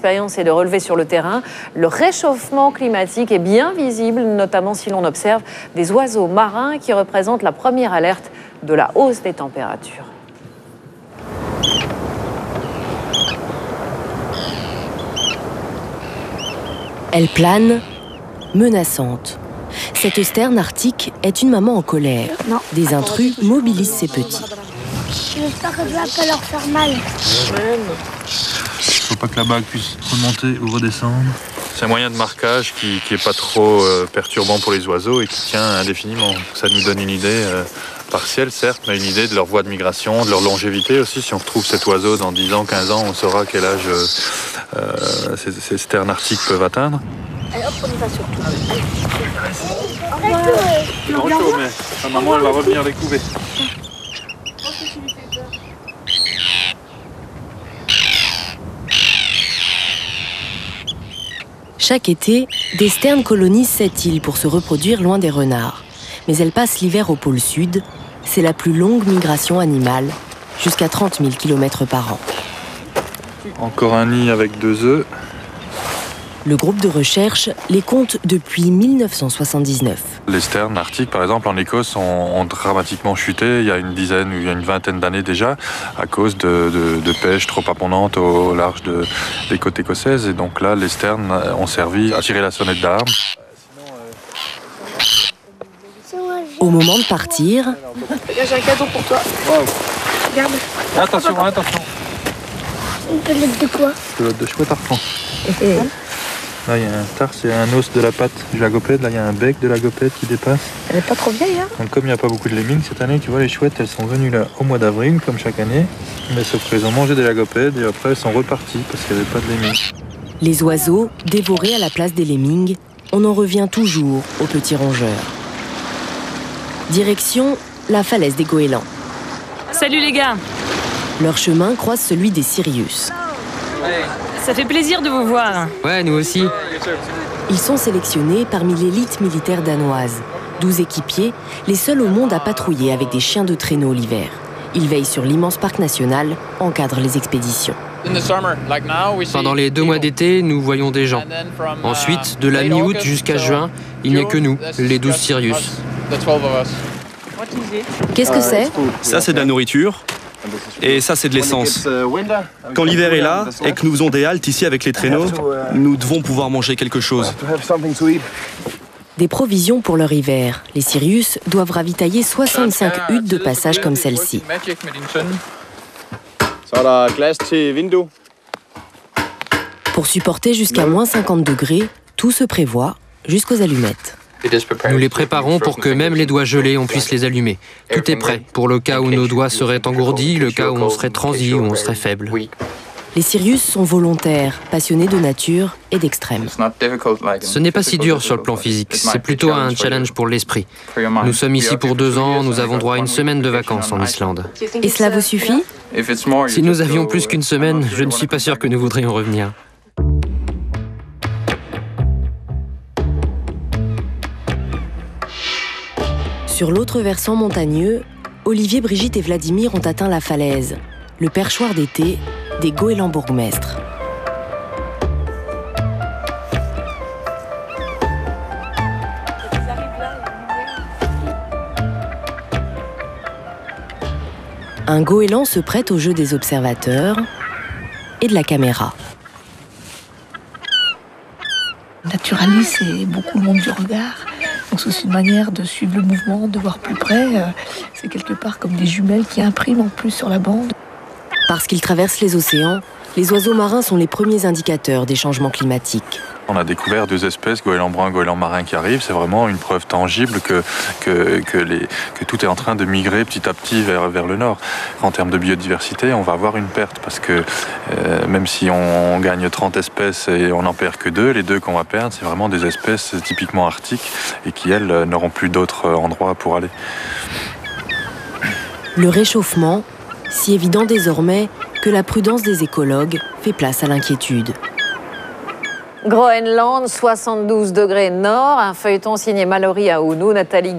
l'expérience est de relever sur le terrain, le réchauffement climatique est bien visible, notamment si l'on observe des oiseaux marins qui représentent la première alerte de la hausse des températures. Elle plane, menaçante. Cette sterne arctique est une maman en colère. Non. Des intrus mobilisent ses petits. J'espère que je vais pas leur faire mal. Faut pas que la bague puisse remonter ou redescendre. C'est un moyen de marquage qui est pas trop perturbant pour les oiseaux et qui tient indéfiniment. Ça nous donne une idée partielle, certes, mais une idée de leur voie de migration, de leur longévité aussi. Si on retrouve cet oiseau dans 10 ans, 15 ans, on saura quel âge ces sternes arctiques peuvent atteindre. Allez hop, on y va surtout. C'est trop chaud, mais sa maman, elle va revenir les couver. Chaque été, des sternes colonisent cette île pour se reproduire loin des renards. Mais elles passent l'hiver au pôle sud. C'est la plus longue migration animale, jusqu'à 30 000 km par an. Encore un nid avec 2 œufs. Le groupe de recherche les compte depuis 1979. Les sternes arctiques, par exemple, en Écosse, ont dramatiquement chuté il y a une dizaine ou il y a une vingtaine d'années déjà, à cause de pêche trop abondante au large des côtes écossaises. Et donc là, les sternes ont servi à tirer la sonnette d'alarme. Au moment de partir, J'ai un cadeau pour toi. Wow. Regarde. Attention, attention. Une pelote de quoi? Pelote de chouette harpon. Là, il y a un tarse et un os de la patte du lagopède. Là, il y a un bec de lagopède qui dépasse. Elle est pas trop vieille, hein? Donc, comme il n'y a pas beaucoup de lemmings cette année, tu vois, les chouettes, elles sont venues là au mois d'avril, comme chaque année. Mais sauf qu'elles ont mangé des lagopèdes et après, elles sont reparties parce qu'il n'y avait pas de lemmings. les oiseaux dévorés à la place des lemmings, on en revient toujours aux petits rongeurs. Direction la falaise des goélands. Salut les gars! Leur chemin croise celui des Sirius. Ça fait plaisir de vous voir. Ouais, nous aussi. Ils sont sélectionnés parmi l'élite militaire danoise. 12 équipiers, les seuls au monde à patrouiller avec des chiens de traîneau l'hiver. Ils veillent sur l'immense parc national, encadrent les expéditions. Pendant les 2 mois d'été, nous voyons des gens. Ensuite, de la mi-août jusqu'à juin, il n'y a que nous, les 12 Sirius. Qu'est-ce que c'est? Ça, c'est de la nourriture. Et ça, c'est de l'essence. Quand l'hiver est là et que nous faisons des haltes ici avec les traîneaux, nous devons pouvoir manger quelque chose. Des provisions pour leur hiver. Les Sirius doivent ravitailler 65 huttes de passage comme celle-ci. Pour supporter jusqu'à moins 50 degrés, tout se prévoit, jusqu'aux allumettes. Nous les préparons pour que même les doigts gelés, on puisse les allumer. Tout est prêt pour le cas où nos doigts seraient engourdis, le cas où on serait transi, où on serait faible. Les Sirius sont volontaires, passionnés de nature et d'extrême. Ce n'est pas si dur sur le plan physique, c'est plutôt un challenge pour l'esprit. Nous sommes ici pour 2 ans, nous avons droit à 1 semaine de vacances en Islande. Et cela vous suffit? Si nous avions plus qu'1 semaine, je ne suis pas sûr que nous voudrions revenir. Sur l'autre versant montagneux, Olivier, Brigitte et Vladimir ont atteint la falaise, le perchoir d'été des goélands bourgmestres. Un goéland se prête au jeu des observateurs et de la caméra. Naturalis, c'est beaucoup le monde du regard. Donc c'est aussi une manière de suivre le mouvement, de voir plus près. C'est quelque part comme des jumelles qui impriment en plus sur la bande. Parce qu'ils traversent les océans, les oiseaux marins sont les premiers indicateurs des changements climatiques. On a découvert 2 espèces, goéland brun, goéland marin, qui arrivent. C'est vraiment une preuve tangible que tout est en train de migrer petit à petit vers le nord. En termes de biodiversité, on va avoir une perte parce que même si on gagne 30 espèces et on n'en perd que 2, les 2 qu'on va perdre, c'est vraiment des espèces typiquement arctiques et qui, elles, n'auront plus d'autres endroits pour aller. Le réchauffement, si évident désormais que la prudence des écologues fait place à l'inquiétude. Groenland, 72 degrés nord, un feuilleton signé Mallory Aounou, Nathalie